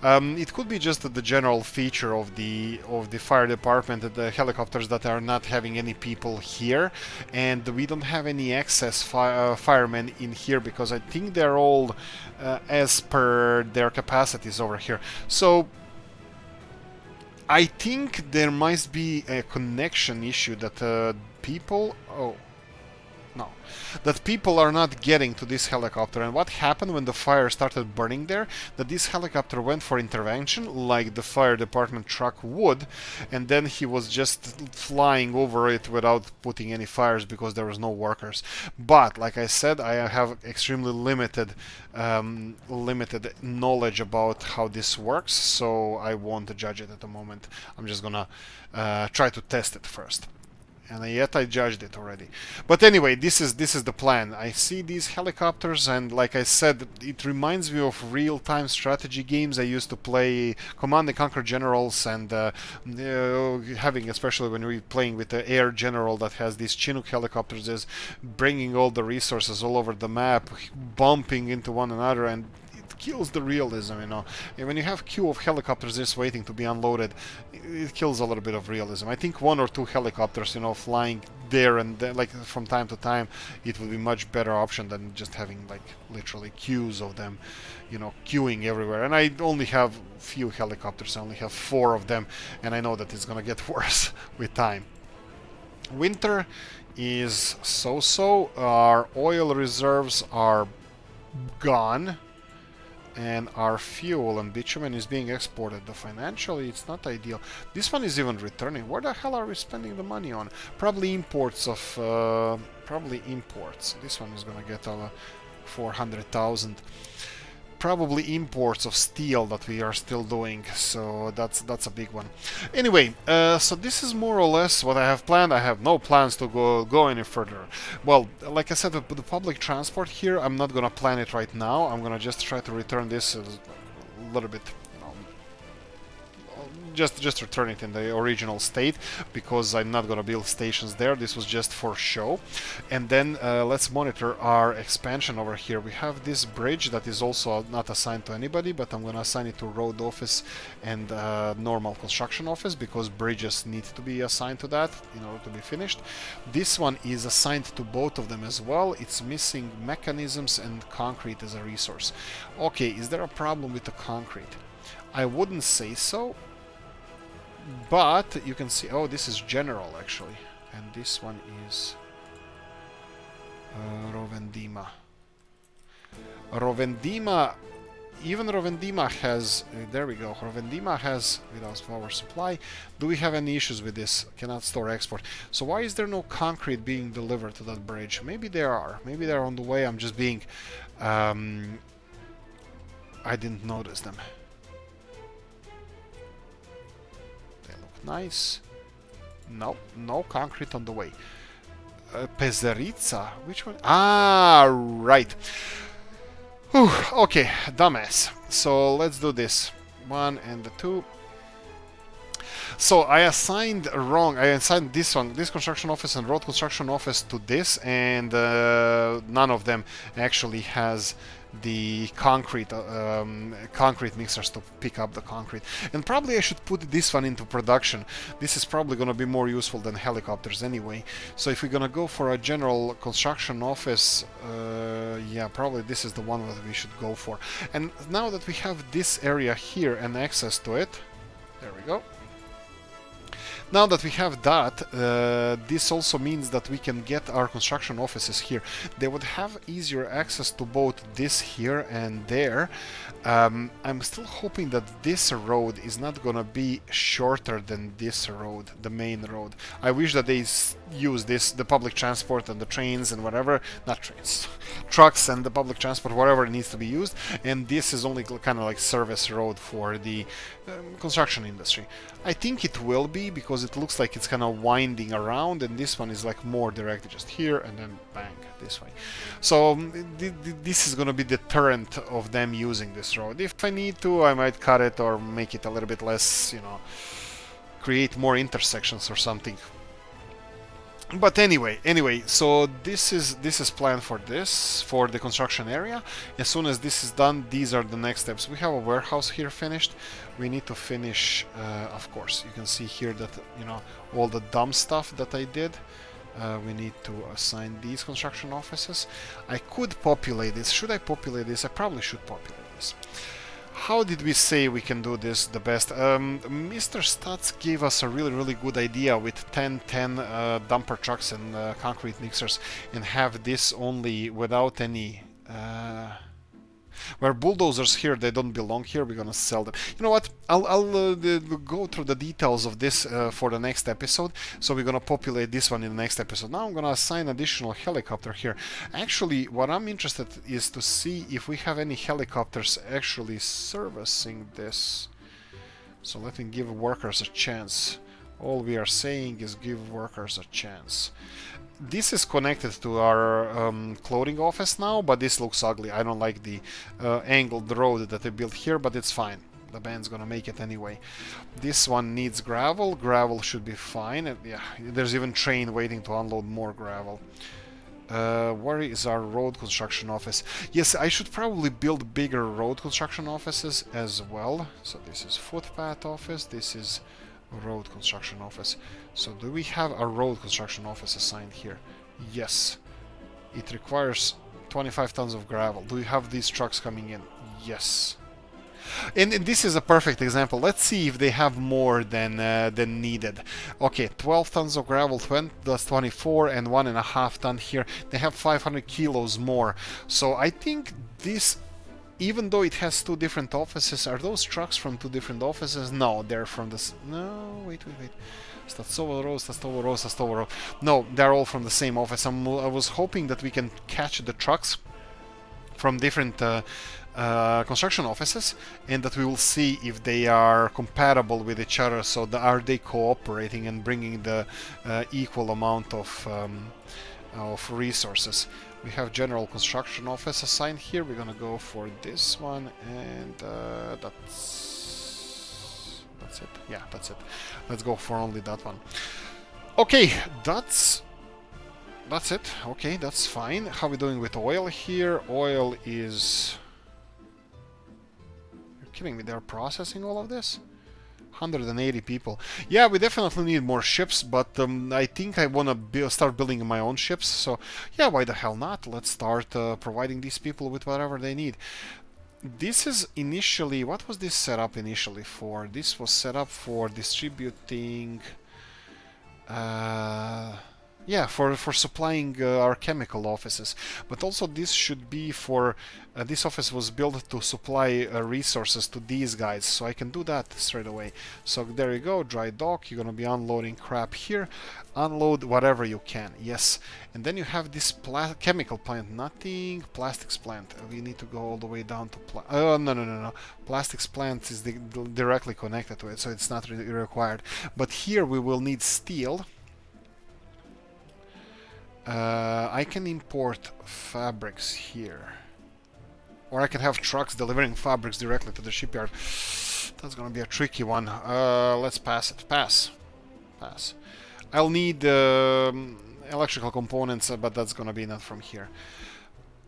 It could be just the general feature of the fire department, the helicopters that are not having any people here, and we don't have any excess firemen in here because I think they're all as per their capacities over here. So I think there might be a connection issue that people... Oh, no. That people are not getting to this helicopter. And what happened when the fire started burning there? That this helicopter went for intervention, like the fire department truck would, and then he was just flying over it without putting any fires because there was no workers. But, like I said, I have extremely limited knowledge about how this works, so I won't judge it at the moment. I'm just gonna try to test it first. And yet I judged it already. But anyway, this is the plan. I see these helicopters, and like I said, it reminds me of real-time strategy games I used to play, Command and Conquer Generals, and having, especially when we're playing with the air general that has these Chinook helicopters, is bringing all the resources all over the map, bumping into one another, and kills the realism, you know. And when you have queue of helicopters just waiting to be unloaded, it kills a little bit of realism. I think one or two helicopters, you know, flying there and there, like from time to time, it would be much better option than just having like literally queues of them, you know, queuing everywhere. And I only have few helicopters. I only have 4 of them, and I know that it's gonna get worse with time. Winter is so-so. Our oil reserves are gone, and our fuel and bitumen is being exported. But financially, it's not ideal. This one is even returning. Where the hell are we spending the money on? Probably imports of... probably imports. This one is gonna get 400,000. probably imports of steel that we are still doing, so that's a big one. Anyway, so this is more or less what I have planned. I have no plans to go any further. Well, like I said, the public transport here, I'm not gonna plan it right now. I'm gonna just try to return this a little bit, just return it in the original state, because I'm not gonna build stations there. This was just for show. And then let's monitor our expansion over here. We have this bridge that is also not assigned to anybody, but I'm gonna assign it to road office and normal construction office, because bridges need to be assigned to that in order to be finished. This one is assigned to both of them as well. It's missing mechanisms and concrete as a resource. Okay, is there a problem with the concrete? I wouldn't say so. But you can see, oh, this is general actually, and this one is Rovendima. Rovendima, even Rovendima has, there we go, Rovendima has without power supply. Do we have any issues with this? Cannot store export. So why is there no concrete being delivered to that bridge? Maybe there are. Maybe they're on the way. I'm just being, I didn't notice them. Nice. No, no concrete on the way. Pezerica? Which one? Ah, right. Whew, okay, dumbass. So let's do this. 1 and 2. So I assigned wrong. I assigned this one, this construction office and road construction office to this, and none of them actually has the concrete mixers to pick up the concrete. And probably I should put this one into production. This is probably going to be more useful than helicopters anyway. So if we're going to go for a general construction office, yeah, probably this is the one that we should go for. And now that we have this area here and access to it, there we go. Now that we have that, this also means that we can get our construction offices here. They would have easier access to both this here and there. I'm still hoping that this road is not gonna be shorter than this road, the main road. I wish that they use this, the public transport and the trains and whatever, not trains, trucks and the public transport, whatever needs to be used, and this is only kind of like service road for the construction industry. I think it will be, because it looks like it's kind of winding around, and this one is like more directed, just here and then bang this way. So this is going to be deterrent of them using this road. If I need to, I might cut it or make it a little bit less, you know, create more intersections or something. But anyway, so this is planned for this, for the construction area. As soon as this is done, these are the next steps. We have a warehouse here finished. We need to finish, of course, you can see here that, you know, all the dumb stuff that I did. We need to assign these construction offices. I could populate this. Should I populate this? I probably should populate this. How did we say we can do this the best? Mr. Stats gave us a really good idea with 10 dumper trucks and concrete mixers, and have this only without any... where bulldozers here, they don't belong here, we're gonna sell them. You know what, I'll go through the details of this for the next episode, so we're gonna populate this one in the next episode. Now I'm gonna assign additional helicopter here. Actually, what I'm interested is to see if we have any helicopters actually servicing this. So let me give workers a chance. All we are saying is give workers a chance. This is connected to our clothing office now, but this looks ugly. I don't like the angled road that they built here, but it's fine. The band's gonna make it anyway. This one needs gravel. Gravel should be fine. And yeah, there's even train waiting to unload more gravel. Where is our road construction office? Yes, I should probably build bigger road construction offices as well. So this is footpath office. This is road construction office. So do we have a road construction office assigned here? Yes. It requires 25 tons of gravel. Do we have these trucks coming in? Yes. And this is a perfect example. Let's see if they have more than needed. Okay, 12 tons of gravel, 20, that's 24, and 1.5 ton here. They have 500 kilos more. So I think this, even though it has two different offices, are those trucks from two different offices? No, they're from the... No, wait. Stastovo Road. No, they're all from the same office. I was hoping that we can catch the trucks from different construction offices, and that we will see if they are compatible with each other. So are they cooperating and bringing the equal amount of resources. We have general construction office assigned here. We're gonna go for this one, and that's it. Yeah, that's it. Let's go for only that one. Okay, that's it. Okay, that's fine. How are we doing with oil here? Oil is... You're kidding me, they're processing all of this? 180 people. Yeah, we definitely need more ships, but I think I want to start building my own ships. So, yeah, why the hell not? Let's start providing these people with whatever they need. This is initially... What was this set up initially for? This was set up for distributing... yeah, for supplying our chemical offices, but also this should be for this office was built to supply resources to these guys, so I can do that straight away. So there you go, dry dock. You're gonna be unloading crap here. Unload whatever you can, yes. And then you have this chemical plant, nothing. Plastics plant. We need to go all the way down to oh, no. Plastics plant is directly connected to it, so it's not really required. But here we will need steel. I can import fabrics here. Or I can have trucks delivering fabrics directly to the shipyard. That's gonna be a tricky one. Let's pass it. Pass. I'll need electrical components, but that's gonna be not from here.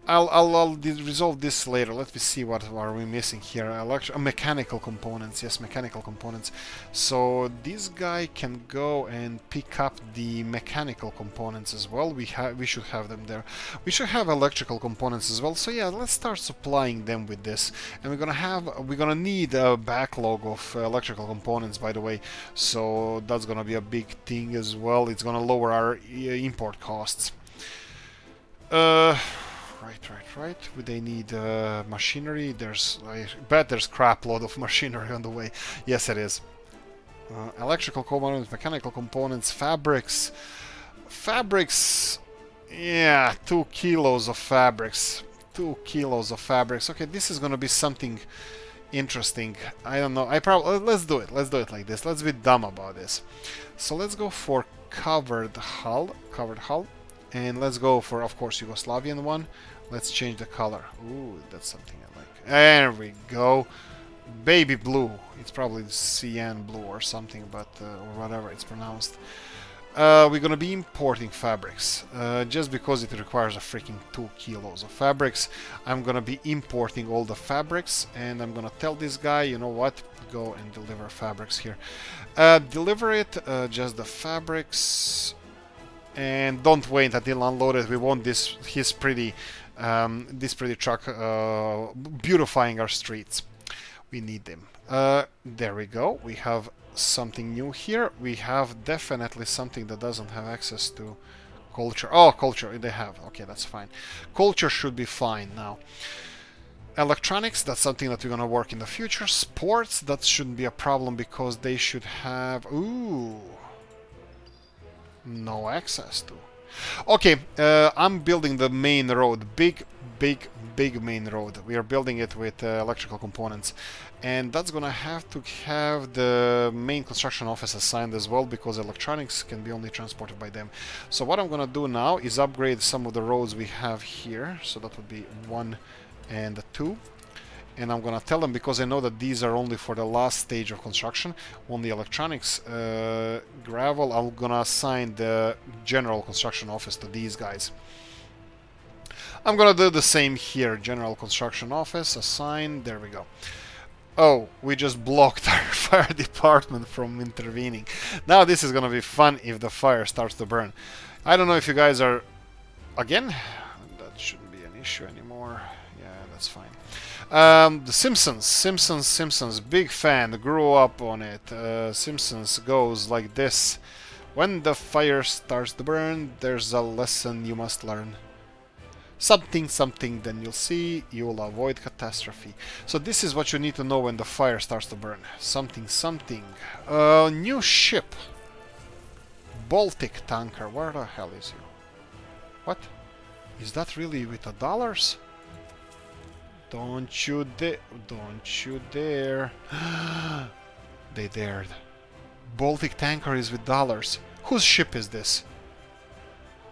I'll resolve this later. Let me see what are we missing here. Mechanical components. Yes, mechanical components. So this guy can go and pick up the mechanical components as well. We should have them there. We should have electrical components as well. So yeah, let's start supplying them with this. And we're gonna need a backlog of electrical components, by the way. So that's gonna be a big thing as well. It's gonna lower our import costs. Right. Would they need machinery? I bet there's crap load of machinery on the way. Yes, it is. Electrical components, mechanical components, fabrics. Fabrics, yeah, 2 kilos of fabrics. 2 kilos of fabrics. Okay, this is gonna be something interesting. I don't know. Let's do it. Let's do it like this. Let's be dumb about this. So let's go for covered hull. And let's go for, of course, Yugoslavian one. Let's change the color. Ooh, that's something I like. There we go. Baby blue. It's probably cyan blue or something, but or whatever it's pronounced. We're gonna be importing fabrics. Just because it requires a freaking 2 kilos of fabrics, I'm gonna be importing all the fabrics, and I'm gonna tell this guy, you know what? Go and deliver fabrics here. Deliver it, just the fabrics. And don't wait until unloaded. We want this pretty truck beautifying our streets. We need them. There we go. We have something new here. We have definitely something that doesn't have access to culture. Oh, culture, they have. Okay, that's fine. Culture should be fine now. Electronics, that's something that we're gonna work in the future. Sports, that shouldn't be a problem because they should have... Ooh... No access to. Okay, I'm building the main road, big main road. We are building it with electrical components, and that's gonna have to have the main construction office assigned as well, because electronics can be only transported by them. So what I'm gonna do now is upgrade some of the roads we have here. So that would be 1 and 2. And I'm gonna tell them, because I know that these are only for the last stage of construction, on the electronics gravel, I'm gonna assign the general construction office to these guys. I'm gonna do the same here. General construction office, assign, there we go. Oh, we just blocked our fire department from intervening. Now this is gonna be fun if the fire starts to burn. I don't know if you guys are... Again? That shouldn't be an issue anymore. Yeah, that's fine. The Simpsons, big fan, grew up on it. Simpsons goes like this: when the fire starts to burn, there's a lesson you must learn. Something, then you'll see, you'll avoid catastrophe. So this is what you need to know when the fire starts to burn. Something. New ship. Baltic tanker, where the hell is you? What? Is that really with the dollars? Don't you dare. Don't you dare. They dared. Baltic tanker is with dollars. Whose ship is this?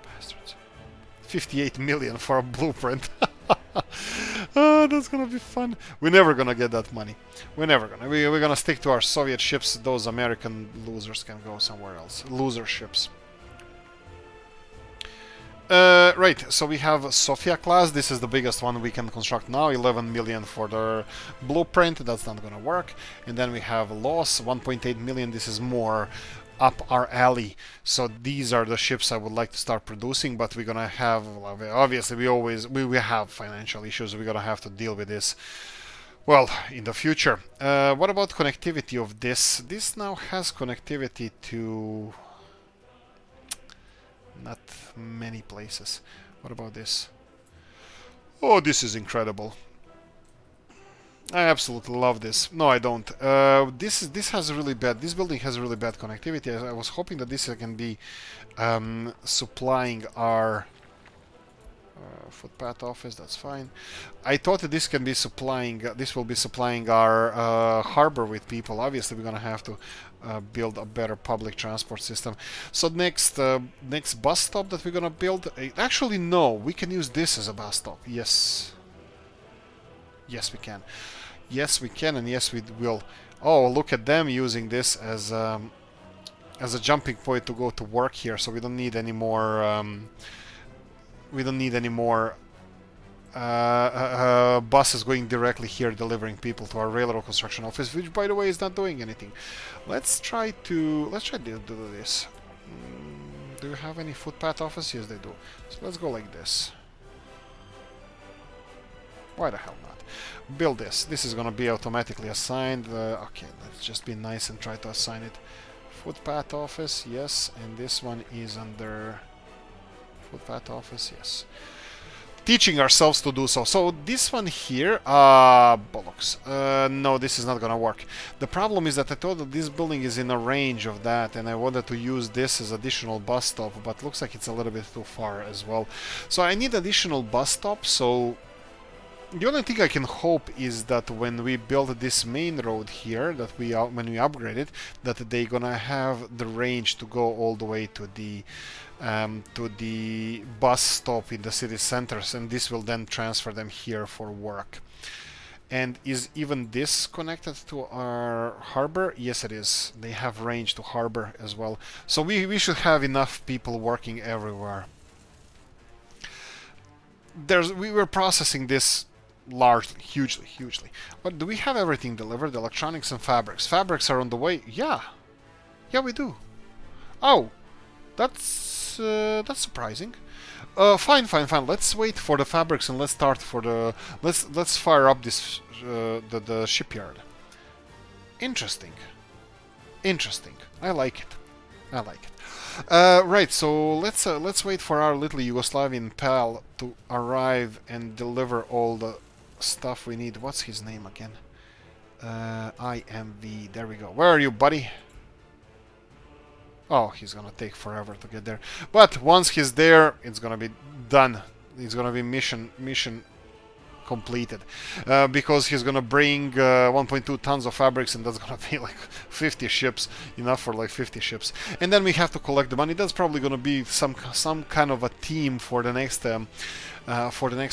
Bastards. 58 million for a blueprint. Oh, that's gonna be fun. We're never gonna get that money. We're never gonna. We're gonna stick to our Soviet ships. Those American losers can go somewhere else. Loser ships. Right, so we have Sofia class. This is the biggest one we can construct now. 11 million for the blueprint. That's not gonna work. And then we have Los, 1.8 million. This is more up our alley. So these are the ships I would like to start producing, but we're gonna have, obviously we have financial issues. We're gonna have to deal with this, well, in the future. What about connectivity of this? This now has connectivity to not many places. What about this? Oh, this is incredible. I absolutely love this. No, I don't. This has really bad. This building has really bad connectivity. I was hoping that this can be supplying our footpath office. That's fine. I thought that this can be supplying. This will be supplying our harbor with people. Obviously, we're gonna have to build a better public transport system. So next bus stop that we're gonna build. Actually, no. We can use this as a bus stop. Yes. Yes, we can. Yes, we can, and yes, we will. Oh, look at them using this as a jumping point to go to work here. So we don't need any more. We don't need any more buses going directly here, delivering people to our railroad construction office, which, by the way, is not doing anything. Let's try to do this. Do you have any footpath office? Yes, they do. So let's go like this. Why the hell not? Build this. This is gonna be automatically assigned. Okay, let's just be nice and try to assign it. Footpath office, yes, and this one is under footpath office, yes. Teaching ourselves to do so. So this one here, bollocks. No, this is not gonna work. The problem is that I thought that this building is in a range of that, and I wanted to use this as additional bus stop, but looks like it's a little bit too far as well. So I need additional bus stops. So the only thing I can hope is that when we build this main road here, that when we upgrade it, that they're gonna have the range to go all the way to the bus stop in the city centers, and this will then transfer them here for work. And is even this connected to our harbor? Yes, it is. They have range to harbor as well. So we should have enough people working everywhere. We were processing this largely, hugely. But do we have everything delivered? Electronics and fabrics. Fabrics are on the way. Yeah, we do. Oh, that's surprising. Fine. Let's wait for the fabrics and let's start for the. Let's fire up this the shipyard. Interesting. I like it. Right, so let's wait for our little Yugoslavian pal to arrive and deliver all the stuff we need. What's his name again? IMV. There we go. Where are you, buddy? Oh, he's gonna take forever to get there. But once he's there, it's gonna be done. It's gonna be mission completed, because he's gonna bring 1.2 tons of fabrics, and that's gonna be like 50 ships, enough for like 50 ships. And then we have to collect the money. That's probably gonna be some kind of a theme for the next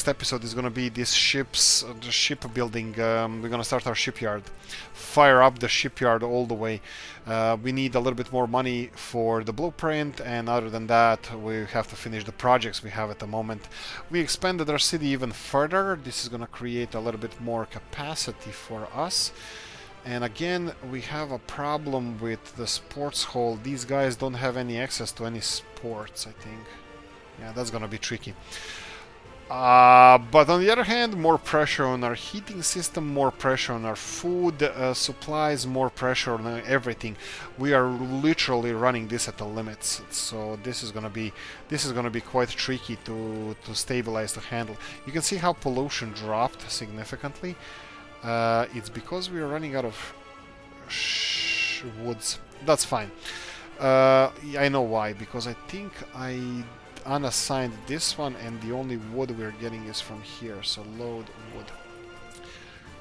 episode. Is gonna be this the shipbuilding. We're gonna start our shipyard, fire up the shipyard all the way. We need a little bit more money for the blueprint, and other than that, we have to finish the projects we have at the moment. We expanded our city even further. This is gonna create a little bit more capacity for us. And again, we have a problem with the sports hall. These guys don't have any access to any sports, I think. Yeah, that's gonna be tricky. But on the other hand, more pressure on our heating system, more pressure on our food supplies, more pressure on everything. We are literally running this at the limits. So this is gonna be quite tricky to stabilize, to handle. You can see how pollution dropped significantly. It's because we are running out of woods. That's fine. I know why, because I think I unassigned this one, and the only wood we're getting is from here. So load wood.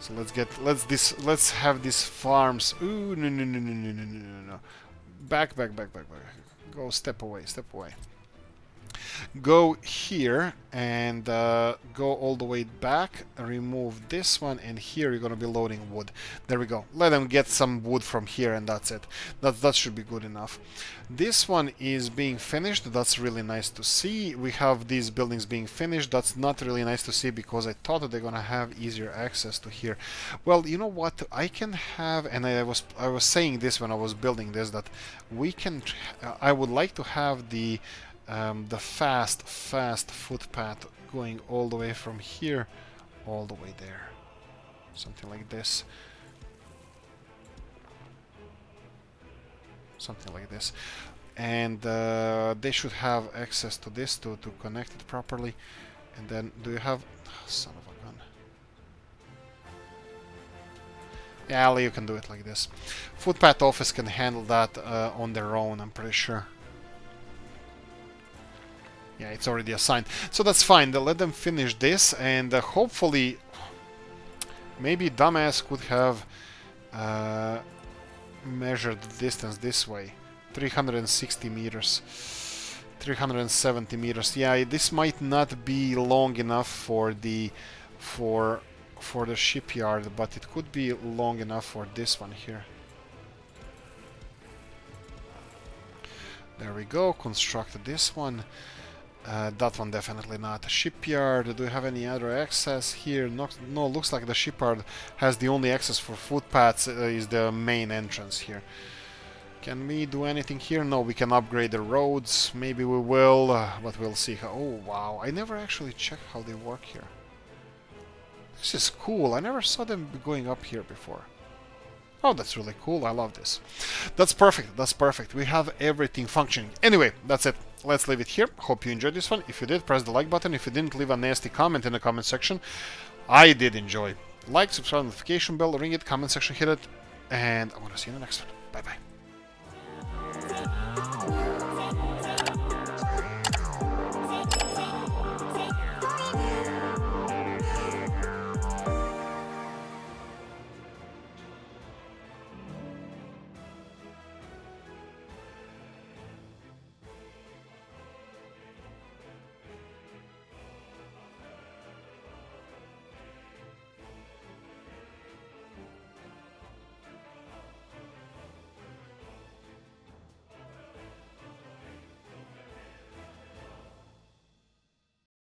So let's have these farms. Ooh, no, no, no, no, no, no, no, no, no. Back, back, back, back, back. Go step away, step away. Go here and go all the way back, remove this one, and here you're gonna be loading wood. There we go. Let them get some wood from here, and that's it. That should be good enough. This one is being finished. That's really nice to see. We have these buildings being finished. That's not really nice to see because I thought that they're gonna have easier access to here. Well, you know what? I can have, and I was saying this when I was building this, that we can. I would like to have the fast footpath going all the way from here all the way there, something like this, and they should have access to this to connect it properly. And then do you have, oh, son of a gun, yeah, you can do it like this. Footpath office can handle that on their own, I'm pretty sure. Yeah, it's already assigned. So that's fine. Let them finish this, and hopefully, maybe dumbass could have measured the distance this way. 360 meters. 370 meters. Yeah, this might not be long enough for the shipyard, but it could be long enough for this one here. There we go. Construct this one. That one definitely not. Shipyard, do you have any other access here? No, looks like the shipyard has the only access for footpaths is the main entrance here. Can we do anything here? No, we can upgrade the roads. Maybe we will, but we'll see. Oh, wow. I never actually checked how they work here. This is cool. I never saw them going up here before. Oh, that's really cool. I love this. That's perfect. That's perfect. We have everything functioning. Anyway, that's it. Let's leave it here. Hope you enjoyed this one. If you did, press the like button. If you didn't, leave a nasty comment in the comment section. I did enjoy. Like, subscribe, notification bell, ring it, comment section, hit it. And I want to see you in the next one. Bye-bye.